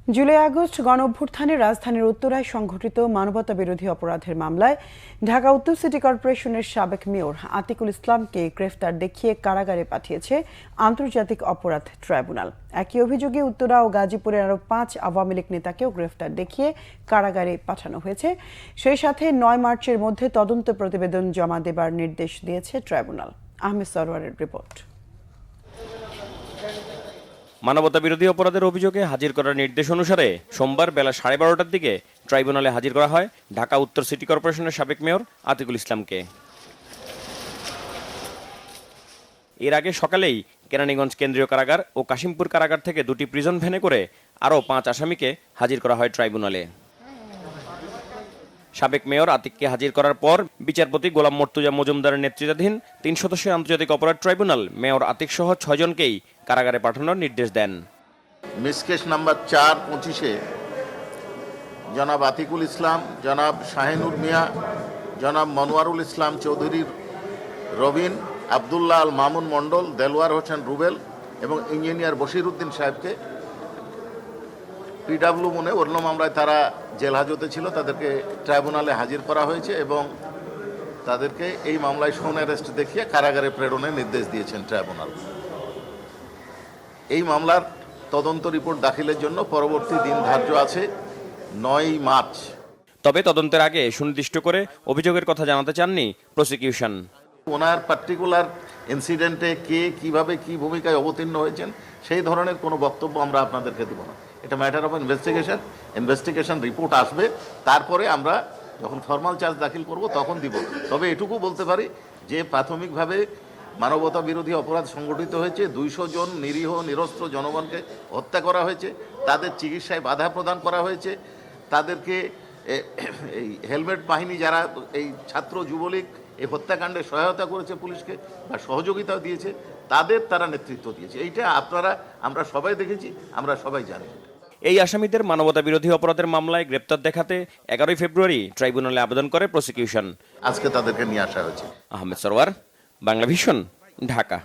July August গণঅভ্যুত্থানে রাজধানীর উত্তরায় সংঘটিত মানবতাবিরোধী অপরাধের মামলায় ঢাকা উত্তর সিটি কর্পোরেশনের সাবেক মেয়র আতিকুল ইসলামকে গ্রেফতার দেখিয়ে কারাগারে পাঠিয়েছে আন্তর্জাতিক অপরাধ ট্রাইব্যুনাল। একই অভিযোগে উত্তরা ও গাজীপুরের আরও 5 আওয়ামী লীগ নেতাকেও গ্রেফতার দেখিয়ে কারাগারে পাঠানো হয়েছে। সেই সাথে 9 মার্চের মধ্যে তদন্ত প্রতিবেদন জমা দেবার নির্দেশ দিয়েছে ট্রাইব্যুনাল। আহমেদ সরওয়ারের রিপোর্ট। মানবতাবিরোধী অপরাধের অভিযোগে হাজির করার নির্দেশ অনুসারে সোমবার বেলা 12:30টার দিকে ট্রাইব্যুনালে হাজির করা হয় ঢাকা উত্তর সিটি কর্পোরেশনের সাবেক মেয়র আতিকুল ইসলামকে। এর আগে সকালেই কেরানীগঞ্জ কেন্দ্রীয় কারাগার ও কাশিমপুর কারাগার থেকে 2টি প্রিজন ভ্যানে করে আরও 5 আসামিকে হাজির করা হয় ট্রাইব্যুনালে। সাবেক মেয়র আতিককে হাজির করার পর বিচারপতি গোলাম মর্তুজা মজুমদারের নেতৃত্বাধীন 3 সদস্যের আন্তর্জাতিক অপরাধ ট্রাইব্যুনাল মেয়র আতিক সহ 6 জনকেই কারাগারে পাঠানোর নির্দেশ দেন। মিসকেস নাম্বার 4/25-এ জনাব আতিকুল ইসলাম, জনাব শাহিনুর মিয়া, জনাব মনোয়ারুল ইসলাম চৌধুরী রবিন, আবদুল্লাহ আল মামুন মণ্ডল, দেলোয়ার হোসেন রুবেল এবং ইঞ্জিনিয়ার বশির উদ্দিন সাহেবকে পিডাব্লিউ মনে অন্য মামলায় তারা জেল হাজতে ছিল, তাদেরকে ট্রাইব্যুনালে হাজির করা হয়েছে এবং তাদেরকে এই মামলায় শোন অ্যারেস্ট দেখিয়ে কারাগারে প্রেরণের নির্দেশ দিয়েছেন ট্রাইব্যুনাল। এই মামলার তদন্ত রিপোর্ট দাখিলের জন্য পরবর্তী দিন ধার্য আছে 9 মার্চ। তবে তদন্তের আগে সুনির্দিষ্ট করে অভিযোগের কথা জানাতে চাননি প্রসিকিউশন। ওনার পার্টিকুলার ইনসিডেন্টে কে কিভাবে কি ভূমিকায় অবতীর্ণ হয়েছেন সেই ধরনের কোনো বক্তব্য আমরা আপনাদেরকে দেব না। এটা ম্যাটার অফ ইনভেস্টিগেশন রিপোর্ট আসবে, তারপরে আমরা যখন ফর্মাল চার্জ দাখিল করব তখন দিব। তবে এটুকু বলতে পারি যে প্রাথমিকভাবে মানবতা বিরোধী অপরাধ সংগঠিত হয়েছে, 200 জন নিরীহ নিরস্ত্র জনগণকে হত্যা করা হয়েছে, তাদের চিকিৎসায় বাধা প্রদান করা হয়েছে, তাদেরকে এই হেলমেট বাহিনী যারা এই ছাত্র যুবলীগ এই হত্যাকাণ্ডে সহায়তা করেছে পুলিশকে বা সহযোগিতা দিয়েছে, তারা নেতৃত্ব দিয়েছে। এইটা আমরা সবাই দেখেছি, আমরা সবাই জানি। এই আসামিদের মানবতা বিরোধী অপরাধের মামলায় গ্রেপ্তার দেখাতে 11 ফেব্রুয়ারি ট্রাইব্যুনালে আবেদন করে প্রসিকিউশন। আজকে তাদেরকে নিয়ে আসা হয়েছে। আহমেদ সরওয়ার, বাংলা ভিশন, ঢাকা।